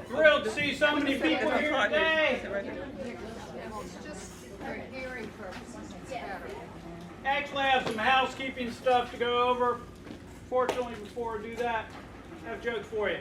Thrilled to see so many people here today. It's just for hearing purposes, it's better. Actually, I have some housekeeping stuff to go over. Fortunately, before I do that, I have a joke for you.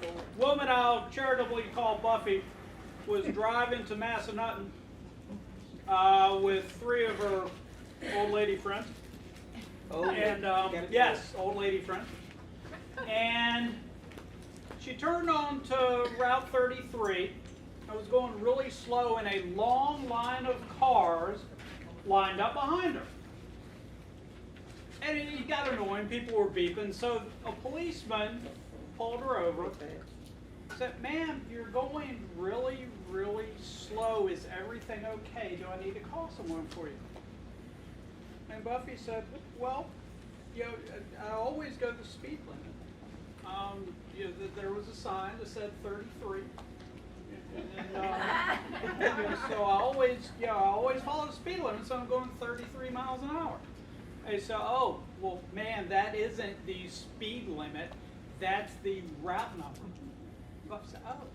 A woman I'll charitably call Buffy was driving to Massanutten with 3 of her old lady friends. Yes, old lady friends. And she turned on to Route 33. I was going really slow, and a long line of cars lined up behind her. And it got annoying. People were beeping. So a policeman pulled her over. Said, "Ma'am, you're going really, really slow. Is everything okay? Do I need to call someone for you?" And Buffy said, "Well, I always go the speed limit. There was a sign that said 33, and so I always follow the speed limit. So I'm going 33 miles an hour." And so, "Oh, well, man, that isn't the speed limit. That's the route number." Buffy said, "Oh."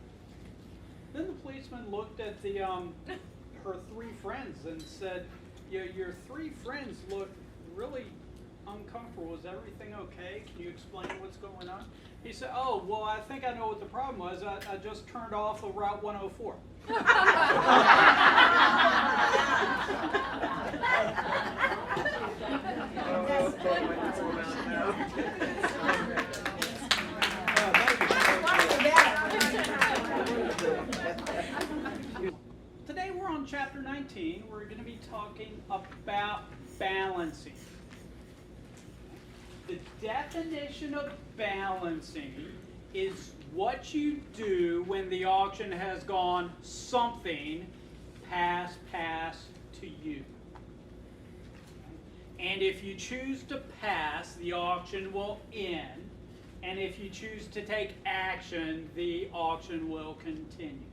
Then the policeman looked at her 3 friends and said, "Your 3 friends look really uncomfortable. Is everything okay? Can you explain what's going on?" He said, "Oh, well, I think I know what the problem was. I just turned off of Route 104. Today we're on chapter 19. We're going to be talking about balancing. The definition of balancing is what you do when the auction has gone something pass to you. And if you choose to pass, the auction will end. And if you choose to take action, the auction will continue.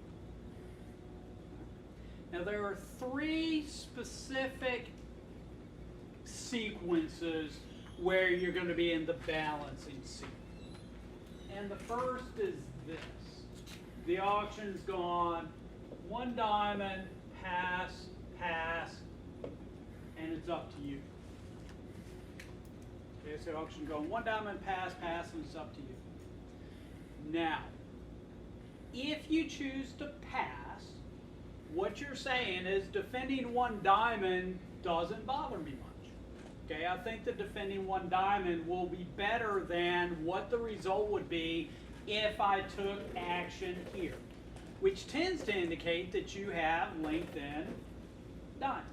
Now there are 3 specific sequences where you're going to be in the balancing seat. And the first is this. The auction's gone 1 diamond, pass, and it's up to you. Okay, so the auction going 1 diamond, pass, and it's up to you. Now, if you choose to pass, what you're saying is defending 1 diamond doesn't bother me much. Okay, I think that defending 1 diamond will be better than what the result would be if I took action here, which tends to indicate that you have LinkedIn diamonds.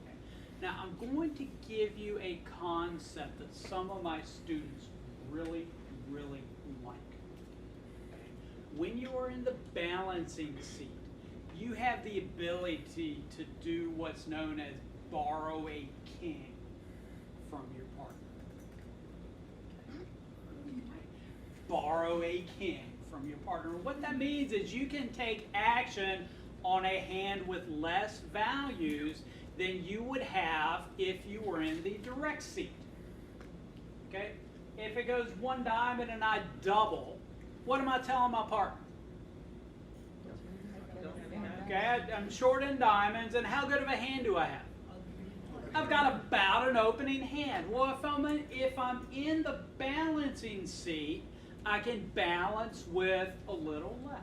Okay. Now, I'm going to give you a concept that some of my students really, really like. Okay. When you are in the balancing seat, you have the ability to do what's known as borrow a king from your partner. Borrow a king from your partner. What that means is you can take action on a hand with less values than you would have if you were in the direct seat. Okay? If it goes 1 diamond and I double, what am I telling my partner? Okay, I'm short in diamonds, and how good of a hand do I have? I've got about an opening hand. Well, if I'm in the balancing seat, I can balance with a little less.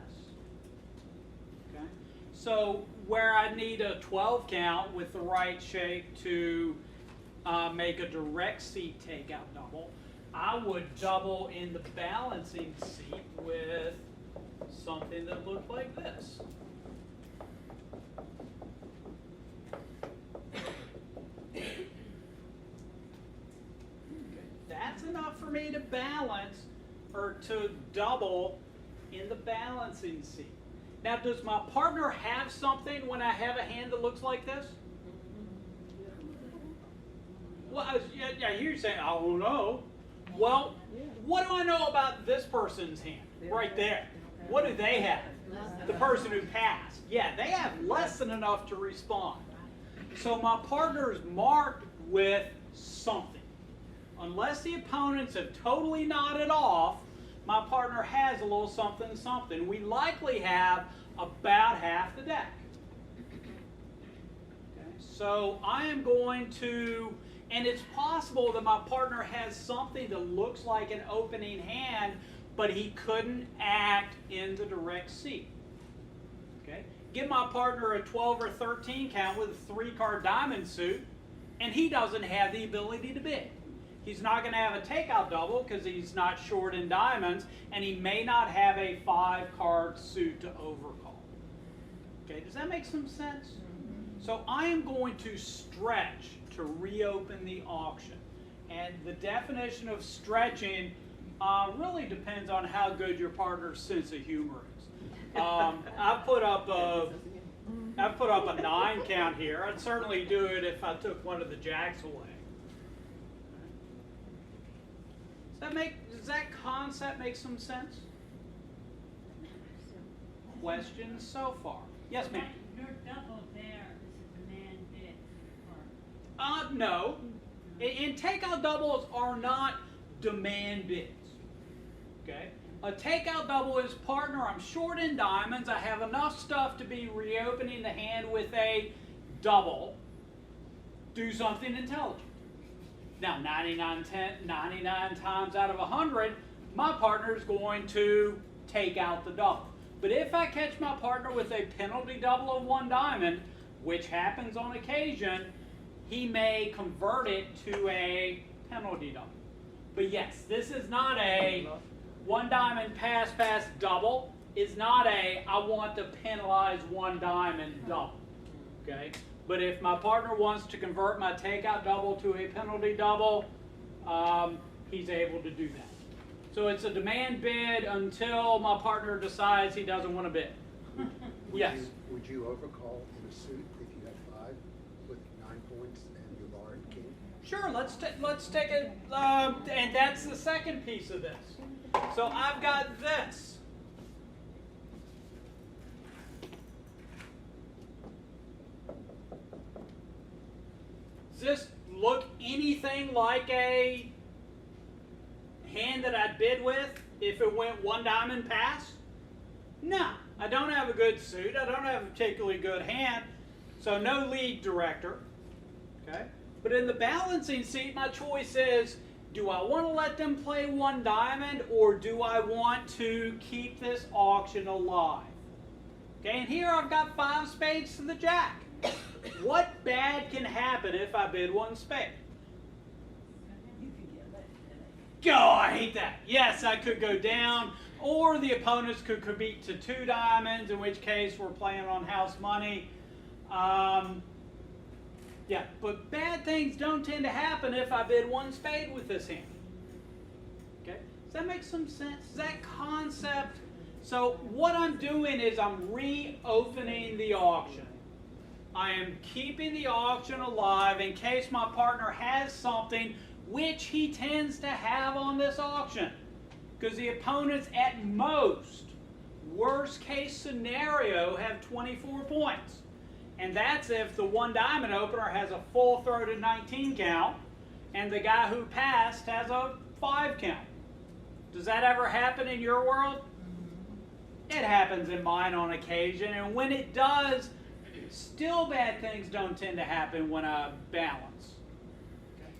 Okay? So where I need a 12 count with the right shake to make a direct seat takeout double, I would double in the balancing seat with something that looked like this. That's enough for me to balance or to double in the balancing seat. Now, does my partner have something when I have a hand that looks like this? Well, I hear you saying, "I don't know." Well, what do I know about this person's hand right there? What do they have? The person who passed. Yeah, they have less than enough to respond. So my partner is marked with something. unless the opponents have totally nodded off, my partner has a little something something. We likely have about half the deck. Okay, so I am going to, and it's possible that my partner has something that looks like an opening hand, but he couldn't act in the direct seat. Okay, give my partner a 12 or 13 count with a 3-card diamond suit, and he doesn't have the ability to bid. He's not going to have a takeout double because he's not short in diamonds, and he may not have a 5-card suit to overcall. Okay, does that make some sense? So I am going to stretch to reopen the auction. And the definition of stretching really depends on how good your partner's sense of humor is. I've put up a 9 count here. I'd certainly do it if I took one of the jacks away. Does that concept make some sense? Questions so far? Yes, ma'am. Your double there is a demand bid. No. And takeout doubles are not demand bids. Okay? A takeout double is, partner, I'm short in diamonds. I have enough stuff to be reopening the hand with a double. Do something intelligent. Now, 99 times out of 100, my partner is going to take out the double. But if I catch my partner with a penalty double of 1 diamond, which happens on occasion, he may convert it to a penalty double. But yes, this is not a 1 diamond pass double. It's not a I want to penalize 1 diamond double. Okay? But if my partner wants to convert my takeout double to a penalty double, he's able to do that. So it's a demand bid until my partner decides he doesn't want to bid. Yes? Would you overcall in a suit if you had 5 with 9 points and you barred king? Sure, let's take it, and that's the second piece of this. So I've got this. Does this look anything like a hand that I'd bid with if it went 1 diamond pass? No, I don't have a good suit. I don't have a particularly good hand, so no lead director. Okay, but in the balancing seat, my choice is: do I want to let them play 1 diamond, or do I want to keep this auction alive? Okay, and here I've got 5 spades to the jack. What bad can happen if I bid 1 spade? Oh, I hate that. Yes, I could go down, or the opponents could compete to 2 diamonds, in which case we're playing on house money. Yeah, but bad things don't tend to happen if I bid 1 spade with this hand. Okay, does that make some sense? Is that concept? So what I'm doing is I'm reopening the auction. I am keeping the auction alive in case my partner has something, which he tends to have on this auction. Because the opponents, at most, worst case scenario, have 24 points. And that's if the 1 diamond opener has a full-throated 19 count, and the guy who passed has a 5 count. Does that ever happen in your world? It happens in mine on occasion, and when it does, still bad things don't tend to happen when I balance. Okay.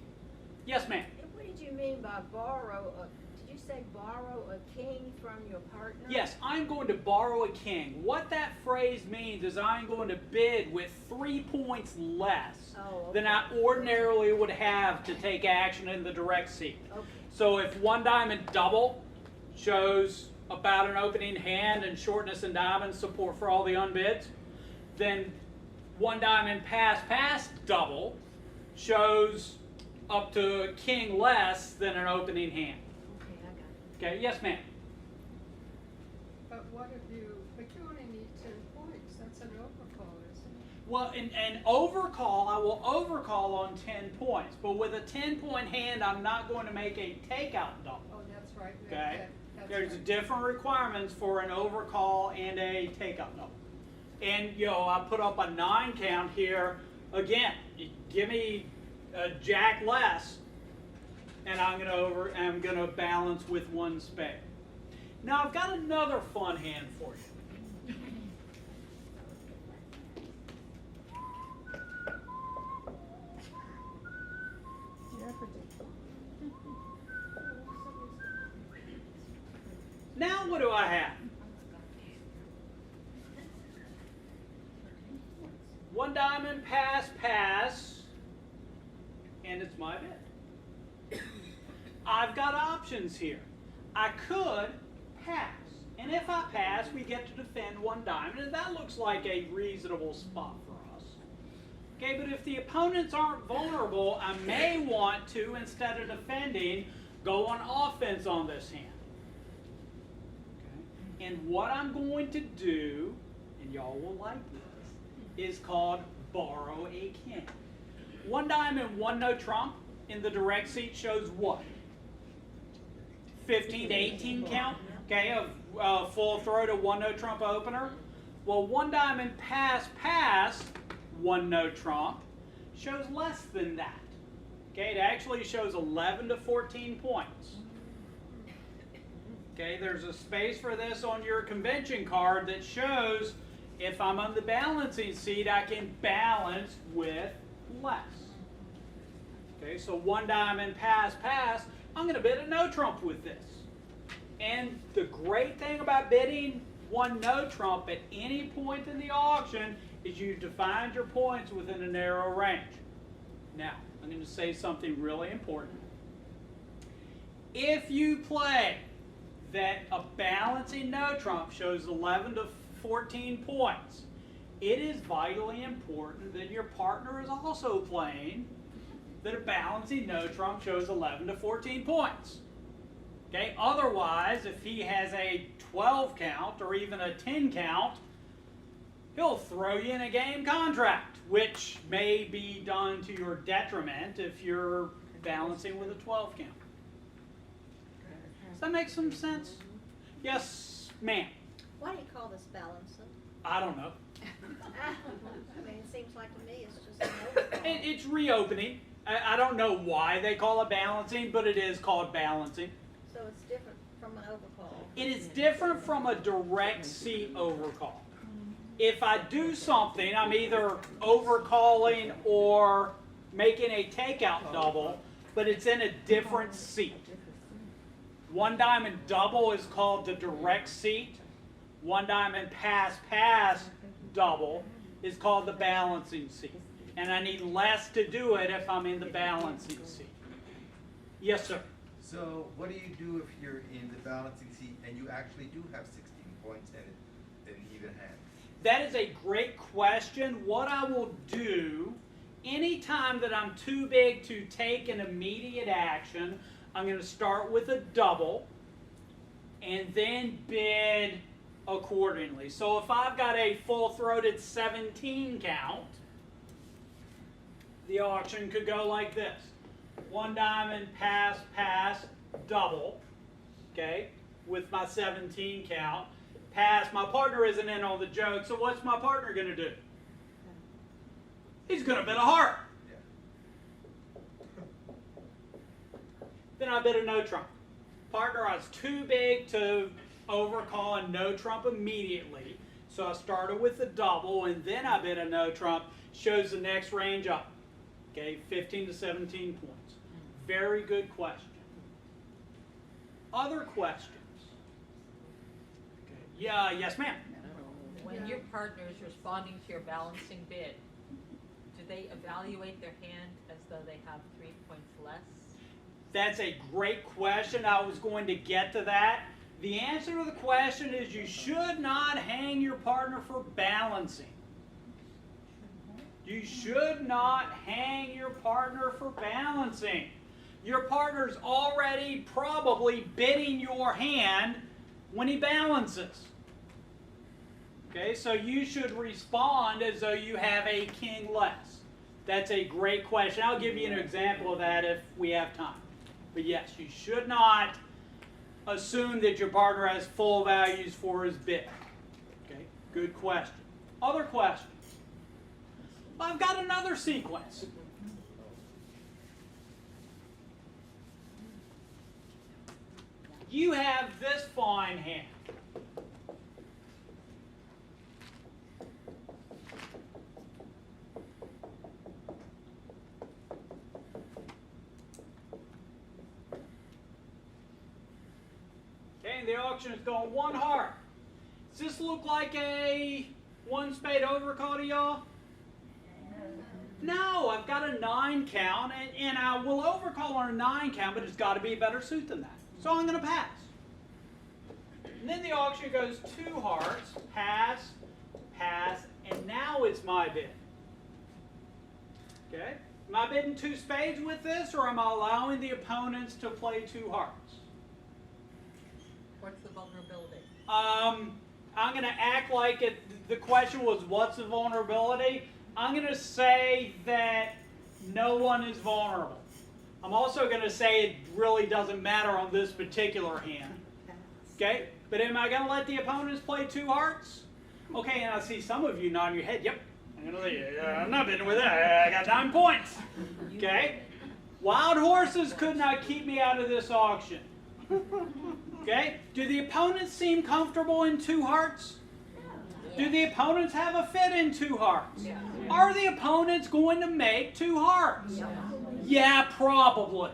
Yes, ma'am? What did you mean by borrow did you say borrow a king from your partner? Yes, I'm going to borrow a king. What that phrase means is I'm going to bid with 3 points less than I ordinarily would have to take action in the direct seat. Okay. So if 1 diamond double shows about an opening hand and shortness and diamonds support for all the unbids, then 1 diamond pass double shows up to a king less than an opening hand. Okay, I got it. Okay, yes ma'am. But what if you, but you only need 10 points, that's an overcall, isn't it? Well, an overcall, I will overcall on 10 points, but with a 10-point hand, I'm not going to make a takeout double. Oh, that's right. Okay? That's There's right. different requirements for an overcall and a takeout double. And, I put up a 9 count here. Again, you give me a jack less, and I'm gonna balance with one spade. Now I've got another fun hand for you. Now what do I have? One diamond, pass, pass, and it's my bet. I've got options here. I could pass, and if I pass, we get to defend one diamond, and that looks like a reasonable spot for us. Okay, but if the opponents aren't vulnerable, I may want to, instead of defending, go on offense on this hand. Okay? And what I'm going to do, and y'all will like this, is called borrow a king. One diamond, one no trump in the direct seat shows what? 15 to 18 count, okay, of full throw to one no trump opener. Well, one diamond pass, pass, one no trump shows less than that. Okay, it actually shows 11 to 14 points. Okay, there's a space for this on your convention card that shows if I'm on the balancing seat, I can balance with less. Okay, so one diamond pass, pass, I'm going to bid a no trump with this. And the great thing about bidding one no trump at any point in the auction is you've defined your points within a narrow range. Now, I'm going to say something really important. If you play that a balancing no trump shows 11 to 14 points, it is vitally important that your partner is also playing that a balancing no trump shows 11 to 14 points. Okay, otherwise, if he has a 12 count or even a 10 count, he'll throw you in a game contract, which may be done to your detriment if you're balancing with a 12 count. Does that make some sense? Yes, ma'am. Why do you call this balancing? I don't know. I mean, it seems like to me it's just an overcall. It's reopening. I don't know why they call it balancing, but it is called balancing. So it's different from an overcall. It is different from a direct seat overcall. If I do something, I'm either overcalling or making a takeout double, but it's in a different seat. One diamond double is called the direct seat. One diamond pass, pass double is called the balancing seat. And I need less to do it if I'm in the balancing seat. Yes, sir. So what do you do if you're in the balancing seat and you actually do have 16 points and an even hand? That is a great question. What I will do, anytime that I'm too big to take an immediate action, I'm going to start with a double and then bid accordingly. So if I've got a full-throated 17 count, the auction could go like this. One diamond, pass, pass, double, okay, with my 17 count. Pass, my partner isn't in on the joke, so what's my partner going to do? He's going to bid a heart. Yeah. Then I bid a no trump. Partner, I was too big to overcall a no trump immediately, so I started with the double, and then I bid a no trump. Shows the next range up. Okay, 15 to 17 points. Very good question. Other questions? Okay. Yeah, yes, ma'am. When your partner is responding to your balancing bid, do they evaluate their hand as though they have 3 points less? That's a great question. I was going to get to that. The answer to the question is you should not hang your partner for balancing. You should not hang your partner for balancing. Your partner's already probably bidding your hand when he balances. Okay, so you should respond as though you have a king less. That's a great question. I'll give you an example of that if we have time. But yes, you should not assume that your partner has full values for his bid. Okay, good question. Other questions? I've got another sequence. You have this fine hand. Okay, and the auction is going one heart. Does this look like a one spade overcall to y'all? No, I've got a 9 count, and I will overcall on a 9 count, but it's got to be a better suit than that. So I'm going to pass. And then the auction goes 2 hearts, pass, pass, and now it's my bid. Okay? Am I bidding 2 spades with this, or am I allowing the opponents to play 2 hearts? What's the vulnerability? I'm going to act like the question was, what's the vulnerability? I'm going to say that no one is vulnerable. I'm also going to say it really doesn't matter on this particular hand. Okay? But am I going to let the opponents play 2 hearts? Okay, and I see some of you nodding your head. Yep. I'm not bidding with that. I got 9 points. Okay? Wild horses could not keep me out of this auction. Okay? Do the opponents seem comfortable in 2 hearts? Do the opponents have a fit in 2 hearts? Yeah. Are the opponents going to make 2 hearts? Yeah, probably.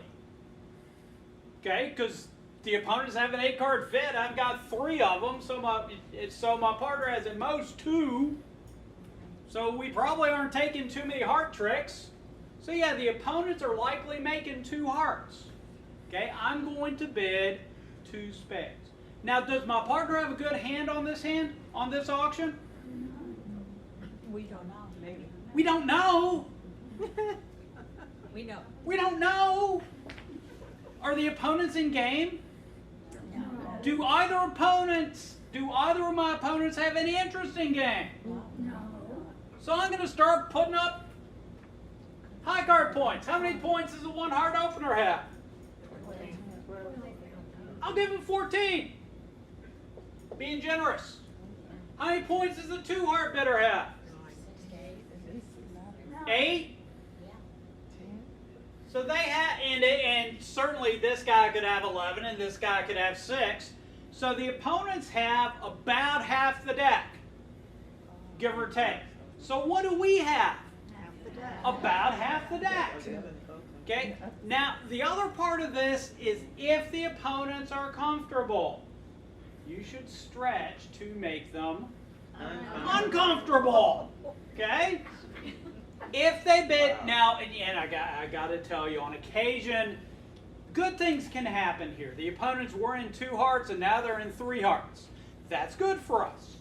Okay, because the opponents have an 8-card fit. I've got 3 of them, so my partner has at most 2. So we probably aren't taking too many heart tricks. So yeah, the opponents are likely making 2 hearts. Okay, I'm going to bid 2 spades. Now, does my partner have a good hand on this auction? We don't know, maybe. We don't know. We know. We don't know. Are the opponents in game? No. Do either of my opponents have any interest in game? No. So I'm going to start putting up high card points. How many points does a 1 heart opener have? I'll give him 14. Being generous. How many points does the 2 heart bidder have? 8? So they have, and certainly this guy could have 11 and this guy could have 6. So the opponents have about half the deck, give or take. So what do we have? About half the deck. Okay. Now the other part of this is if the opponents are comfortable, you should stretch to make them uncomfortable. Okay. If they bid now, and I got to tell you, on occasion, good things can happen here. The opponents were in 2 hearts and now they're in 3 hearts. That's good for us.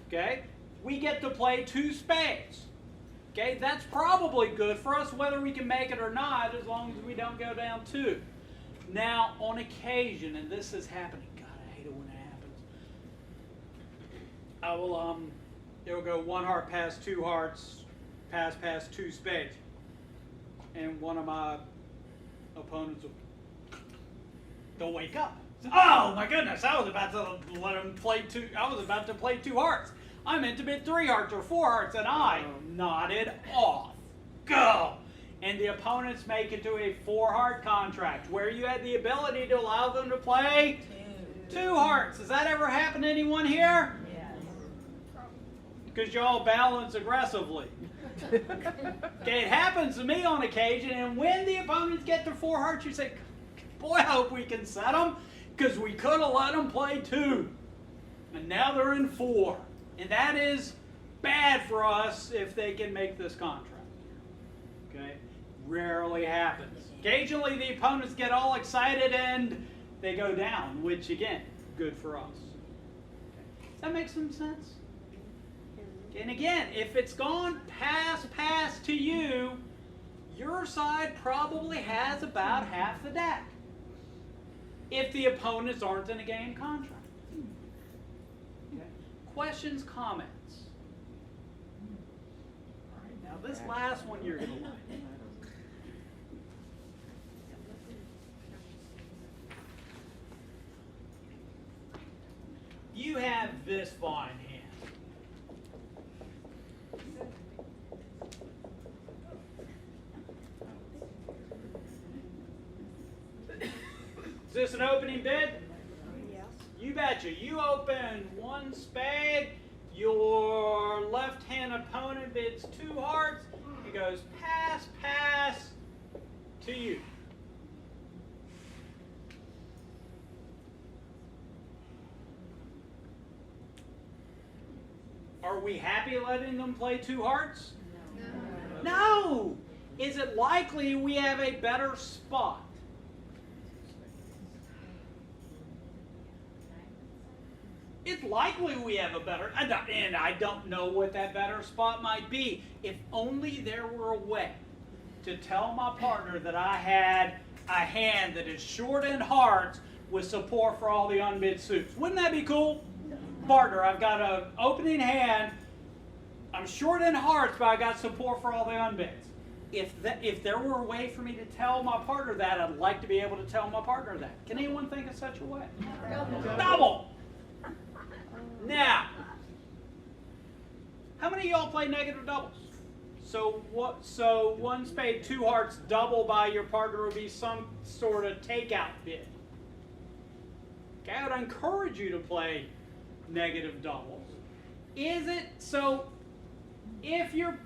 Okay? We get to play 2 spades. Okay? That's probably good for us whether we can make it or not, as long as we don't go down 2. Now, on occasion, and this is happening, God, I hate it when it happens. I will, it'll go 1 heart past 2 hearts, pass past 2 spades, and one of my opponents will don't wake up. Oh my goodness! I was about to let him play 2. I was about to play 2 hearts. I meant to bid 3 hearts or 4 hearts, and I nodded off. Go. And the opponents make it to a 4 heart contract where you had the ability to allow them to play 2 hearts. Has that ever happened to anyone here? Because y'all balance aggressively. Okay, it happens to me on occasion, and when the opponents get to 4 hearts, you say, boy, I hope we can set them, because we could have let them play 2. And now they're in 4. And that is bad for us if they can make this contract. Okay? Rarely happens. Occasionally the opponents get all excited and they go down, which again, good for us. Okay. Does that make some sense? And again, if it's gone pass to you, your side probably has about half the deck. If the opponents aren't in a game contract. Okay. Questions, comments? All right, now this last one you're going to like. You have this fine hand. Is this an opening bid? You betcha. You open one spade, your left-hand opponent bids 2 hearts, it goes pass, pass to you. Are we happy letting them play 2 hearts? No! Is it likely we have a better spot? It's likely we have a better, and I don't know what that better spot might be. If only there were a way to tell my partner that I had a hand that is short in hearts with support for all the unbid suits. Wouldn't that be cool? Partner, I've got an opening hand. I'm short in hearts, but I got support for all the unbids. If there were a way for me to tell my partner that, I'd like to be able to tell my partner that. Can anyone think of such a way? Double. Now, how many of y'all play negative doubles? So what? So one spade, 2 hearts, double by your partner would be some sort of takeout bid. Okay, I would encourage you to play negative doubles. Is it so? If you're,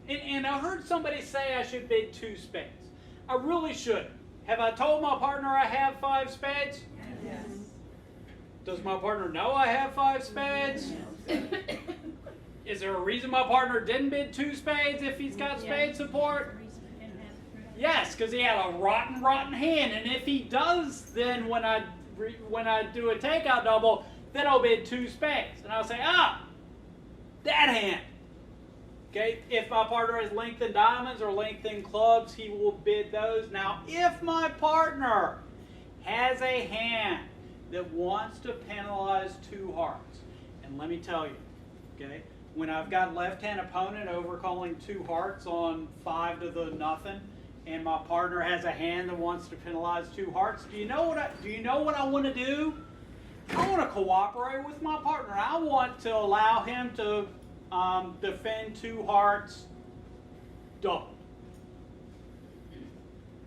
and I heard somebody say I should bid 2 spades. I really should. Have I told my partner I have 5 spades? Yes. Does my partner know I have 5 spades? Is there a reason my partner didn't bid 2 spades if he's got spade support? Yes, because he had a rotten hand. And if he does, then when I do a takeout double, then I'll bid 2 spades. And I'll say, that hand. Okay, if my partner has lengthened diamonds or lengthened clubs, he will bid those. Now, if my partner has a hand that wants to penalize 2 hearts, and let me tell you, okay, when I've got left-hand opponent overcalling 2 hearts on 5 to the nothing, and my partner has a hand that wants to penalize 2 hearts, do you know what I want to do? I want to cooperate with my partner. I want to allow him to defend 2 hearts double.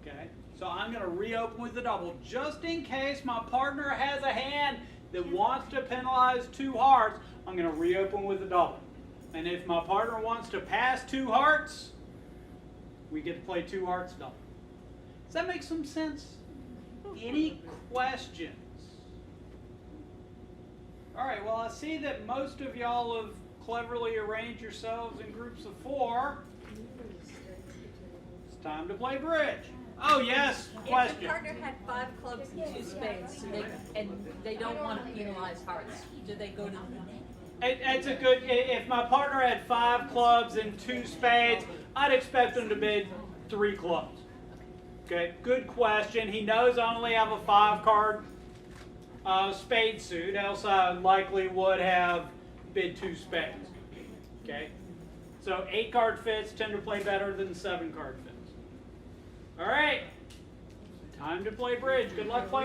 Okay, so I'm going to reopen with the double just in case my partner has a hand that wants to penalize 2 hearts. I'm going to reopen with the double. And if my partner wants to pass 2 hearts, we get to play 2 hearts double. Does that make some sense? Any questions? All right, well, I see that most of y'all have cleverly arranged yourselves in groups of 4. It's time to play bridge. Oh, yes, question. If the partner had 5 clubs and 2 spades, and they don't want to penalize hearts, do they go to It's a good, if my partner had 5 clubs and 2 spades, I'd expect them to bid 3 clubs. Okay, good question. He knows I only have a 5-card spade suit, else I likely would have bid 2 spades. Okay, so 8-card fits tend to play better than 7-card fits. All right, time to play bridge. Good luck playing.